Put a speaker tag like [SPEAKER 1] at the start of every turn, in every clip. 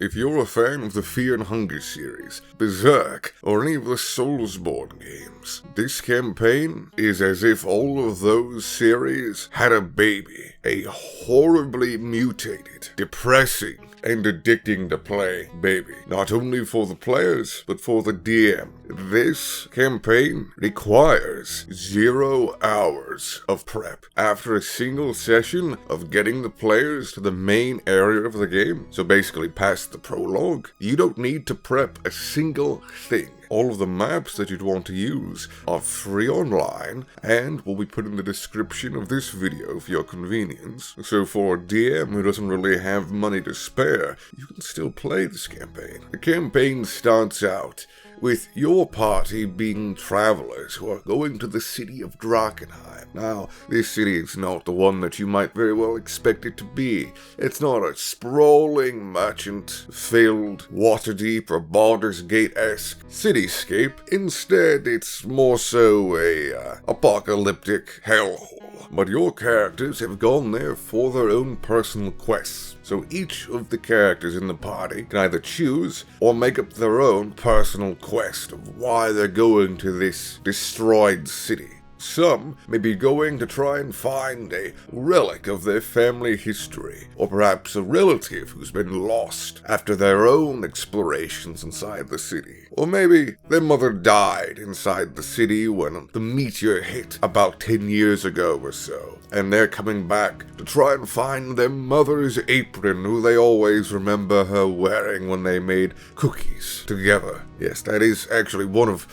[SPEAKER 1] If you're a fan of the Fear and Hunger series, Berserk, or any of the Soulsborne games, this campaign is as if all of those series had a baby, a horribly mutated, depressing, and addicting to play baby, not only for the players, but for the DM. This campaign requires 0 hours of prep after a single session of getting the players to the main area of the game. So basically past the prologue, you don't need to prep a single thing. All of the maps that you'd want to use are free online and will be put in the description of this video for your convenience. So for a DM who doesn't really have money to spare, you can still play this campaign. The campaign starts out with your party being travelers who are going to the city of Drakkenheim. Now, this city is not the one that you might very well expect it to be. It's not a sprawling, merchant-filled, Waterdeep or Baldur's Gate-esque cityscape. Instead, it's more so a apocalyptic hellhole. But your characters have gone there for their own personal quests. So each of the characters in the party can either choose or make up their own personal quest of why they're going to this destroyed city. Some may be going to try and find a relic of their family history, or perhaps a relative who's been lost after their own explorations inside the city. Or maybe their mother died inside the city when the meteor hit about 10 years ago or so, and they're coming back to try and find their mother's apron who they always remember her wearing when they made cookies together. Yes, that is actually one of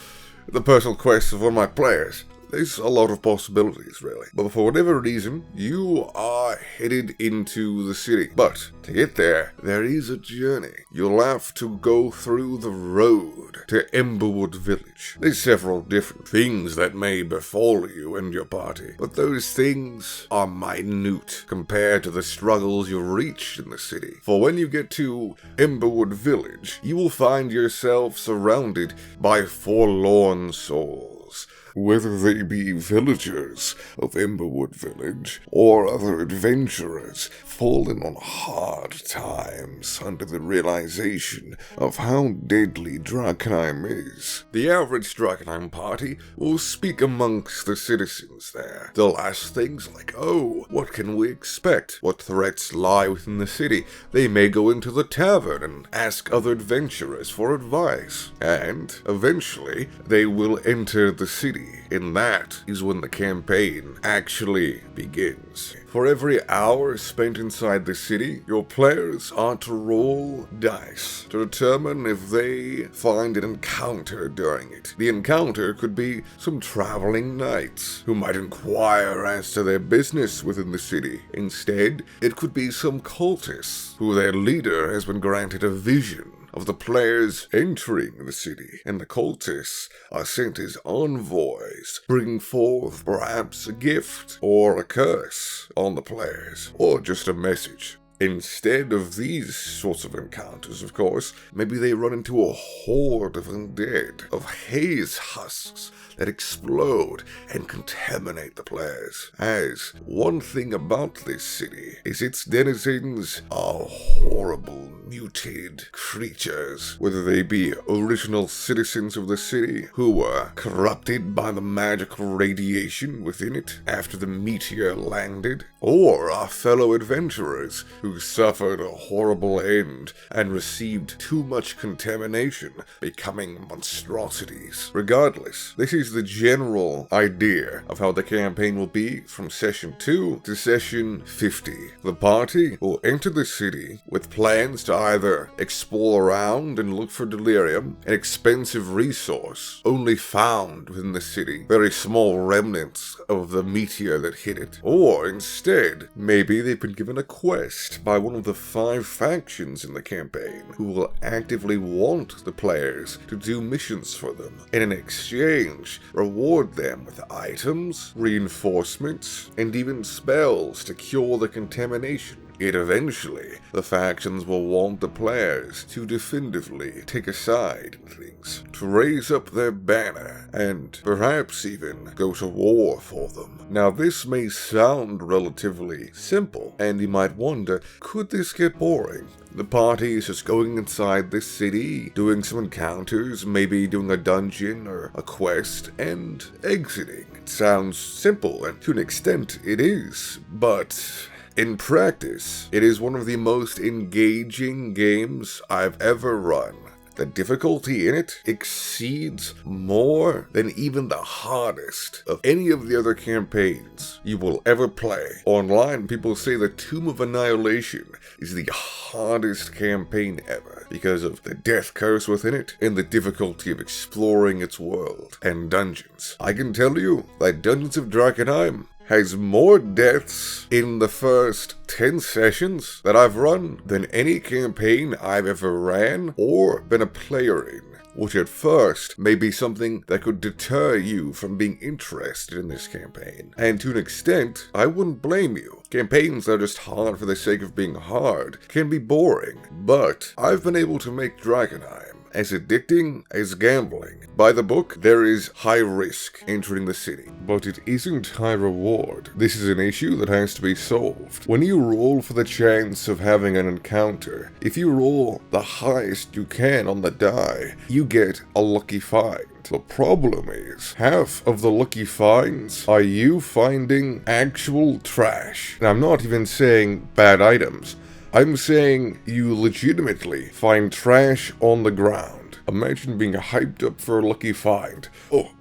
[SPEAKER 1] the personal quests of one of my players. There's a lot of possibilities, really. But for whatever reason, you are headed into the city. But to get there, there is a journey. You'll have to go through the road to Emberwood Village. There's several different things that may befall you and your party, but those things are minute compared to the struggles you've reached in the city. For when you get to Emberwood Village, you will find yourself surrounded by forlorn souls. Whether they be villagers of Emberwood Village or other adventurers fallen on hard times under the realization of how deadly Drakkenheim is. The average Drakkenheim party will speak amongst the citizens there. They'll ask things like, oh, what can we expect? What threats lie within the city? They may go into the tavern and ask other adventurers for advice. And eventually, they will enter the city. And that is when the campaign actually begins. For every hour spent inside the city, your players are to roll dice to determine if they find an encounter during it. The encounter could be some traveling knights who might inquire as to their business within the city. Instead, it could be some cultists who their leader has been granted a vision of the players entering the city, and the cultists are sent as envoys, bringing forth perhaps a gift or a curse on the players, or just a message. Instead of these sorts of encounters, of course, maybe they run into a horde of undead, of haze husks that explode and contaminate the players. As one thing about this city is its denizens are horrible, mutated creatures, whether they be original citizens of the city who were corrupted by the magical radiation within it after the meteor landed, or our fellow adventurers who suffered a horrible end and received too much contamination, becoming monstrosities. Regardless, this is the general idea of how the campaign will be from session 2 to session 50. The party will enter the city with plans to either explore around and look for delirium, an expensive resource only found within the city, very small remnants of the meteor that hit it, or instead, maybe they've been given a quest by one of the 5 factions in the campaign who will actively want the players to do missions for them, and in exchange, reward them with items, reinforcements, and even spells to cure the contamination. Yet eventually, the factions will want the players to definitively take a side in things, to raise up their banner, and perhaps even go to war for them. Now this may sound relatively simple, and you might wonder, could this get boring? The party is just going inside this city, doing some encounters, maybe doing a dungeon or a quest, and exiting. It sounds simple, and to an extent it is, but in practice, it is one of the most engaging games I've ever run. The difficulty in it exceeds more than even the hardest of any of the other campaigns you will ever play. Online, people say the Tomb of Annihilation is the hardest campaign ever because of the death curse within it and the difficulty of exploring its world and dungeons. I can tell you that Dungeons of Drakkenheim has more deaths in the first 10 sessions that I've run than any campaign I've ever ran or been a player in, which at first may be something that could deter you from being interested in this campaign. And to an extent, I wouldn't blame you. Campaigns that are just hard for the sake of being hard can be boring, but I've been able to make Drakkenheim as addicting as gambling. By the book, there is high risk entering the city, but it isn't high reward. This is an issue that has to be solved. When you roll for the chance of having an encounter, if you roll the highest you can on the die, you get a lucky find. The problem is, half of the lucky finds are you finding actual trash. And I'm not even saying bad items. I'm saying you legitimately find trash on the ground. Imagine being hyped up for a lucky find. Oh,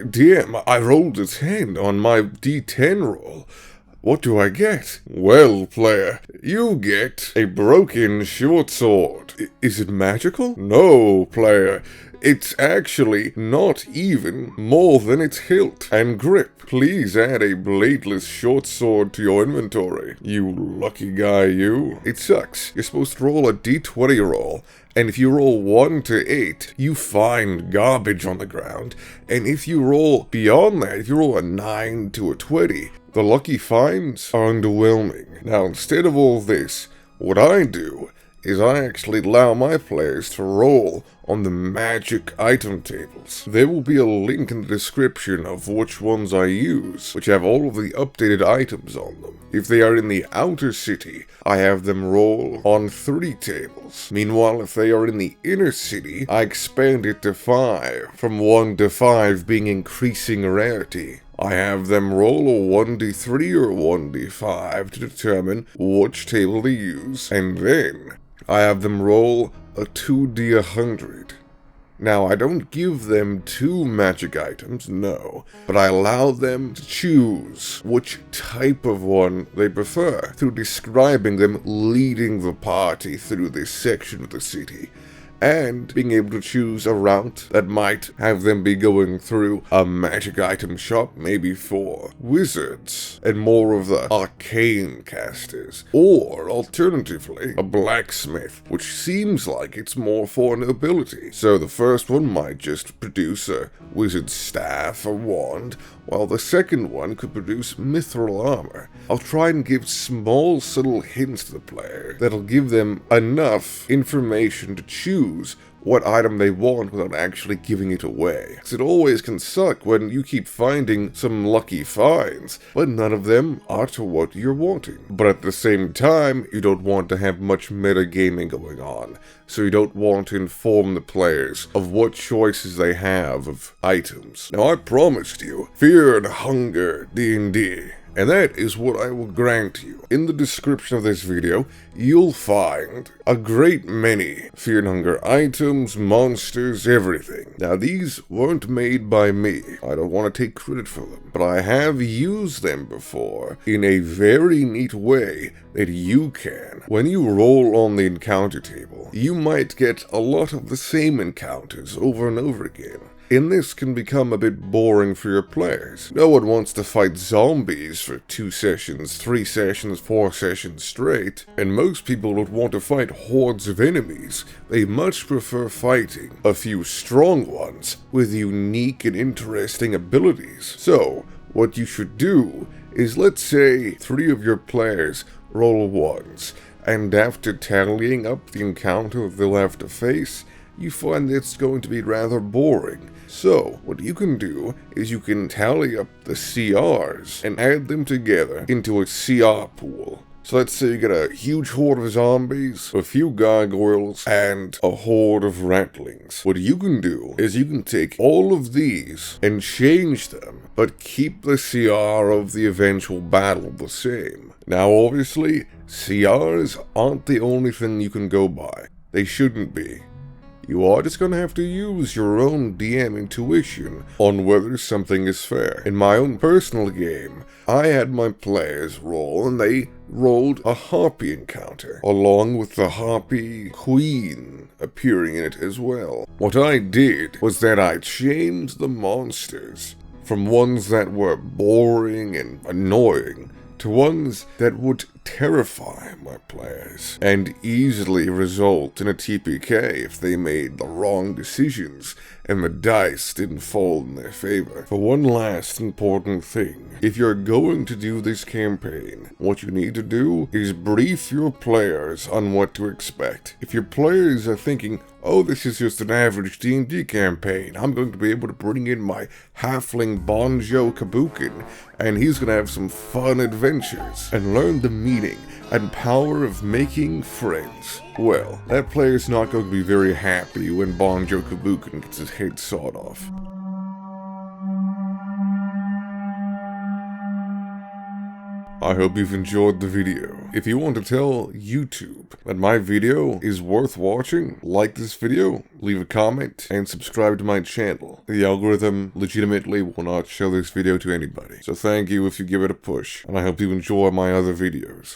[SPEAKER 1] damn, I rolled a 10 on my D10 roll. What do I get? Well, player, you get a broken short sword. Is it magical? No, player. It's actually not even more than its hilt and grip. Please add a bladeless short sword to your inventory. You lucky guy, you. It sucks. You're supposed to roll a d20 roll, and if you roll 1 to 8, you find garbage on the ground. And if you roll beyond that, if you roll a 9 to a 20, the lucky finds are underwhelming. Now, instead of all this, what I do is I actually allow my players to roll on the magic item tables. There will be a link in the description of which ones I use, which have all of the updated items on them. If they are in the outer city, I have them roll on 3 tables. Meanwhile, if they are in the inner city, I expand it to 5, from 1 to 5 being increasing rarity. I have them roll a 1d3 or 1d5 to determine which table to use, and then I have them roll a 2d100. Now, I don't give them 2 magic items, no, but I allow them to choose which type of one they prefer through describing them leading the party through this section of the city, and being able to choose a route that might have them be going through a magic item shop, maybe for wizards and more of the arcane casters, or alternatively, a blacksmith, which seems like it's more for nobility. So the first one might just produce a wizard's staff or wand, while the second one could produce mithril armor. I'll try and give small subtle hints to the player that'll give them enough information to choose what item they want without actually giving it away. 'Cause it always can suck when you keep finding some lucky finds, but none of them are to what you're wanting. But at the same time, you don't want to have much metagaming going on, so you don't want to inform the players of what choices they have of items. Now, I promised you Fear and Hunger D&D, and that is what I will grant you. In the description of this video, you'll find a great many Fear and Hunger items, monsters, everything. Now, these weren't made by me. I don't want to take credit for them, but I have used them before in a very neat way that you can. When you roll on the encounter table, you might get a lot of the same encounters over and over again. And this can become a bit boring for your players. No one wants to fight zombies for 2 sessions, 3 sessions, 4 sessions straight, and most people don't want to fight hordes of enemies. They much prefer fighting a few strong ones with unique and interesting abilities. So, what you should do is, let's say 3 of your players roll ones, and after tallying up the encounter they'll have to face, you find that it's going to be rather boring. So, what you can do is you can tally up the CRs and add them together into a CR pool. So let's say you get a huge horde of zombies, a few gargoyles, and a horde of ratlings. What you can do is you can take all of these and change them, but keep the CR of the eventual battle the same. Now obviously, CRs aren't the only thing you can go by. They shouldn't be. You are just gonna have to use your own DM intuition on whether something is fair. In my own personal game, I had my players roll and they rolled a harpy encounter, along with the harpy queen appearing in it as well. What I did was that I changed the monsters from ones that were boring and annoying to ones that would terrify my players and easily result in a TPK if they made the wrong decisions and the dice didn't fall in their favor. For one last important thing, if you're going to do this campaign, what you need to do is brief your players on what to expect. If your players are thinking, oh, this is just an average D&D campaign, I'm going to be able to bring in my halfling Bonjo Kabukin, and he's going to have some fun adventures, and learn the meaning and power of making friends. Well, that player's not going to be very happy when Bonjo Kabukin gets his head sawed off. I hope you've enjoyed the video. If you want to tell YouTube that my video is worth watching, like this video, leave a comment, and subscribe to my channel. The algorithm legitimately will not show this video to anybody. So thank you if you give it a push, and I hope you enjoy my other videos.